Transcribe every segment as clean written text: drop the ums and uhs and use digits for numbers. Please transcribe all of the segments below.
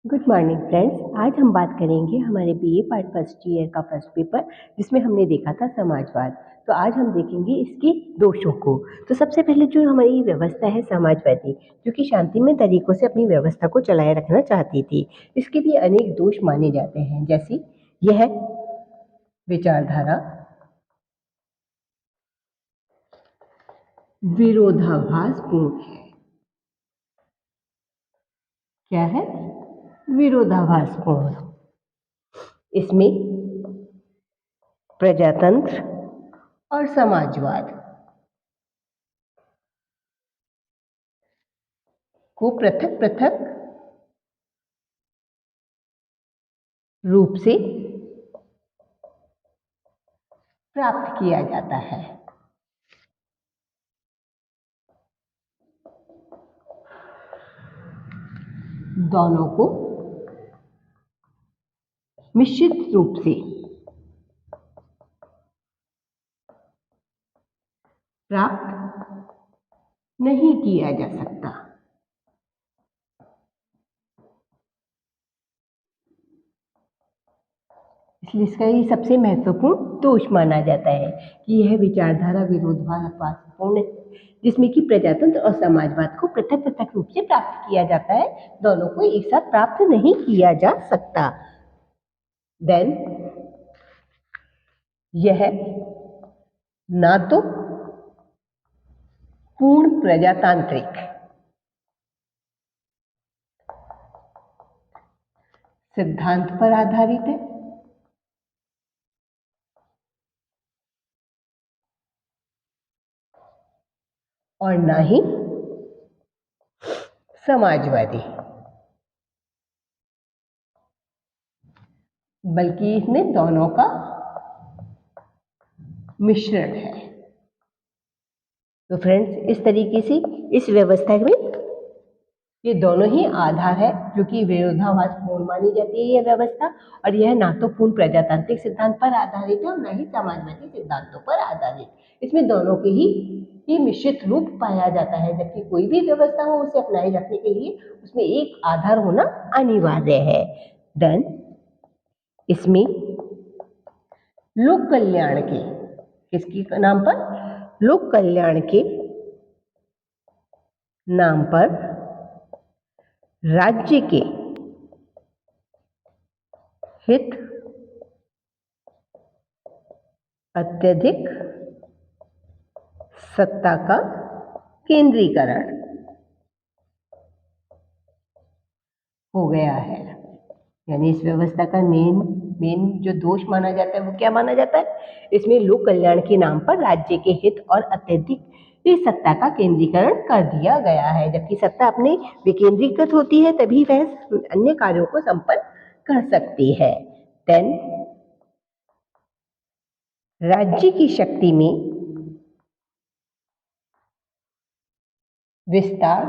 Good morning friends. आज हम बात करेंगे हमारे बीए पार्ट फर्स्ट ईयर का फर्स्ट पेपर जिसमें हमने देखा था समाजवाद। तो आज हम देखेंगे इसके दोषों को। तो सबसे पहले जो हमारी व्यवस्था है समाजवादी, जो कि शांतिमय तरीकों से अपनी व्यवस्था को चलाए रखना चाहती थी, इसके भी अनेक दोष माने जाते हैं। जैसे यह विचारधारा विरोधाभासपूर्ण है। क्या है? विरोधाभासपूर्ण। इसमें प्रजातंत्र और समाजवाद को पृथक पृथक रूप से प्राप्त किया जाता है। दोनों को मिश्रित रूप से प्राप्त नहीं किया जा सकता। इसलिए इसका ये सबसे महत्वपूर्ण दोष माना जाता है कि यह विचारधारा विरोधाभासपूर्ण है, जिसमें कि प्रजातंत्र और समाजवाद को पृथक पृथक रूप से प्राप्त किया जाता है। दोनों को एक साथ प्राप्त नहीं किया जा सकता। देन यह ना तो पूर्ण प्रजातांत्रिक सिद्धांत पर आधारित है और ना ही समाजवादी, बल्कि इसमें दोनों का मिश्रण है। तो फ्रेंड्स, इस तरीके से इस व्यवस्था में ये दोनों ही आधार है, जो कि विरोधाभासपूर्ण मानी जाती है यह व्यवस्था। और यह ना तो पूर्ण प्रजातांत्रिक सिद्धांत पर आधारित है और ना ही समाजवादी सिद्धांतों पर आधारित। इसमें दोनों के ही मिश्रित रूप पाया जाता है। जबकि कोई भी व्यवस्था हो, उसे अपनाए रखने के लिए उसमें एक आधार होना अनिवार्य है। देन इसमें लोक कल्याण के, किसके नाम पर? लोक कल्याण के नाम पर राज्य के हित अत्यधिक सत्ता का केंद्रीकरण हो गया है। यानी इस व्यवस्था का मेन जो दोष माना जाता है वो क्या माना जाता है? इसमें लोक कल्याण के नाम पर राज्य के हित और अत्यधिक सत्ता का केंद्रीकरण कर दिया गया है। जबकि सत्ता अपने विकेंद्रीकृत होती है तभी वह अन्य कार्यों को संपन्न कर सकती है। देन राज्य की शक्ति में विस्तार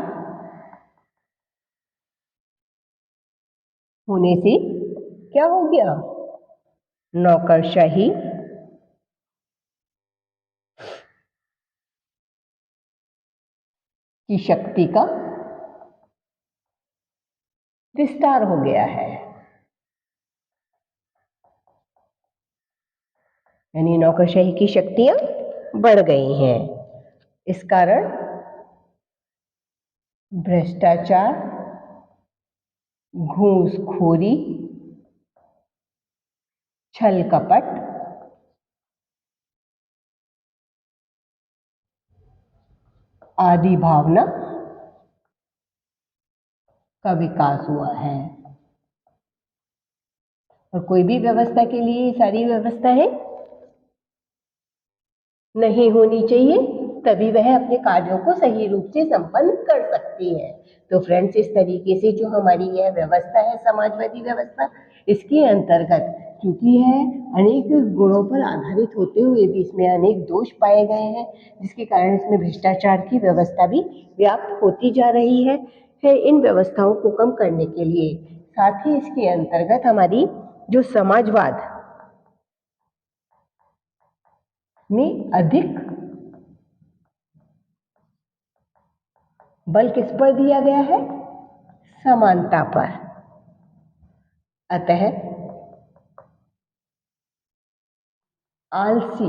होने से क्या हो गया? नौकरशाही की शक्ति का विस्तार हो गया है। यानी नौकरशाही की शक्तियां बढ़ गई हैं। इस कारण भ्रष्टाचार, घूसखोरी, छल कपट आदि भावना का विकास हुआ है। और कोई भी व्यवस्था के लिए सारी व्यवस्थाएं नहीं होनी चाहिए, तभी वह अपने कार्यों को सही रूप से संपन्न कर सकती है। तो फ्रेंड्स, इस तरीके से जो हमारी यह व्यवस्था है समाजवादी व्यवस्था, इसके अंतर्गत क्योंकि यह अनेक गुणों पर आधारित होते हुए भी इसमें अनेक दोष पाए गए हैं, जिसके कारण इसमें भ्रष्टाचार की व्यवस्था भी व्याप्त होती जा रही है। इन व्यवस्थाओं को कम करने के लिए, साथ ही इसके अंतर्गत हमारी जो समाजवाद में अधिक बल किस पर दिया गया है? समानता पर। अतः आलसी,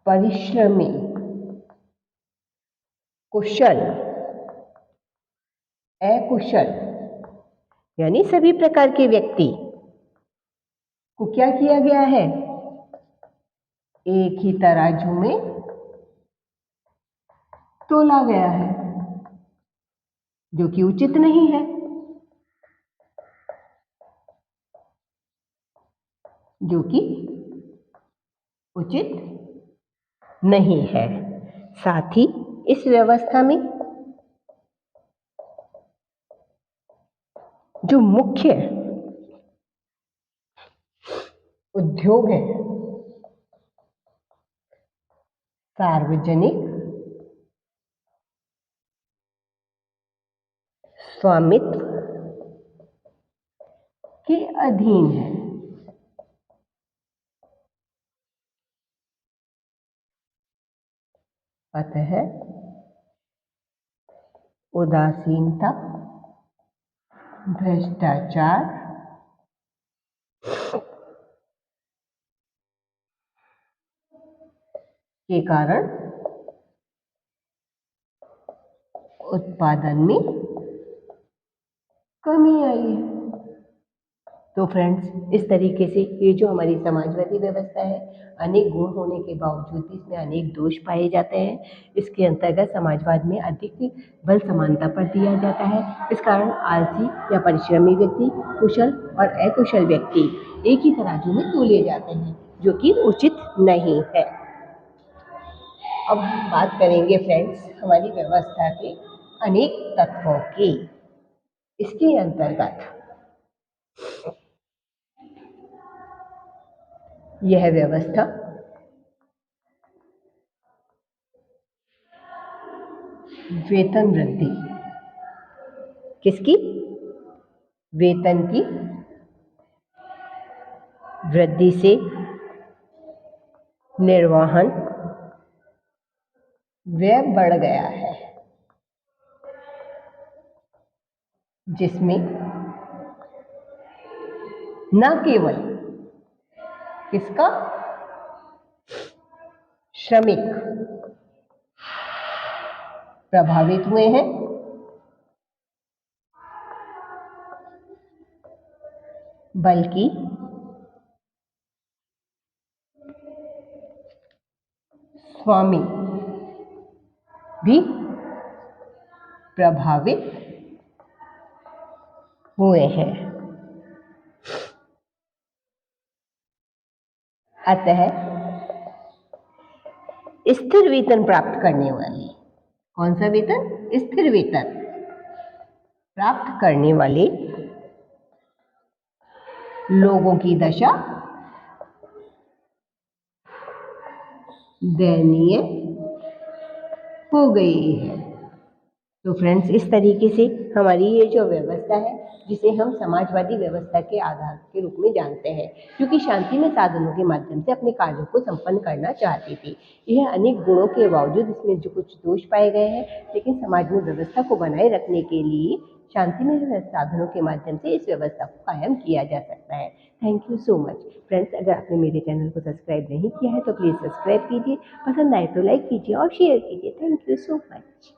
परिश्रमी, कुशल, अकुशल यानी सभी प्रकार के व्यक्ति को क्या किया गया है, एक ही तराजू में तोला गया है, जो कि उचित नहीं है। जो कि उचित नहीं है। साथ ही इस व्यवस्था में जो मुख्य उद्योग है, सार्वजनिक स्वामित्व के अधीन है। अतः उदासीनता, भ्रष्टाचार, के कारण उत्पादन में कमी आई है। तो फ्रेंड्स, इस तरीके से ये जो हमारी समाजवादी व्यवस्था है, अनेक गुण होने के बावजूद भी इसमें अनेक दोष पाए जाते हैं। इसके अंतर्गत समाजवाद में अधिक बल समानता पर दिया जाता है। इस कारण आलसी या परिश्रमी व्यक्ति, कुशल और अकुशल व्यक्ति एक ही तराजू में तोले जाते हैं, जो कि उचित नहीं है। अब हम बात करेंगे फ्रेंड्स हमारी व्यवस्था के अनेक तत्वों की। इसके अंतर्गत यह व्यवस्था वेतन वृद्धि, किसकी? वेतन की वृद्धि से निर्वहन व्यय बढ़ गया है, जिसमें न केवल किसका, श्रमिक प्रभावित हुए हैं, बल्कि स्वामी भी प्रभावित हुए हैं। अतः स्थिर वेतन प्राप्त करने वाले, कौन सा वेतन? स्थिर वेतन प्राप्त करने वाले लोगों की दशा दयनीय हो गई है। तो फ्रेंड्स, इस तरीके से हमारी ये जो व्यवस्था है, जिसे हम समाजवादी व्यवस्था के आधार के रूप में जानते हैं, क्योंकि शांति में साधनों के माध्यम से अपने कार्यों को संपन्न करना चाहती थी। यह अनेक गुणों के बावजूद इसमें जो कुछ दोष पाए गए हैं, लेकिन समाज में व्यवस्था को बनाए रखने के लिए शांति में साधनों के माध्यम से इस व्यवस्था को कायम किया जा सकता है। Thank you so much friends. अगर आपने मेरे चैनल को सब्सक्राइब नहीं किया है तो प्लीज़ सब्सक्राइब कीजिए, पसंद आए तो लाइक कीजिए और शेयर कीजिए। Thank you so much.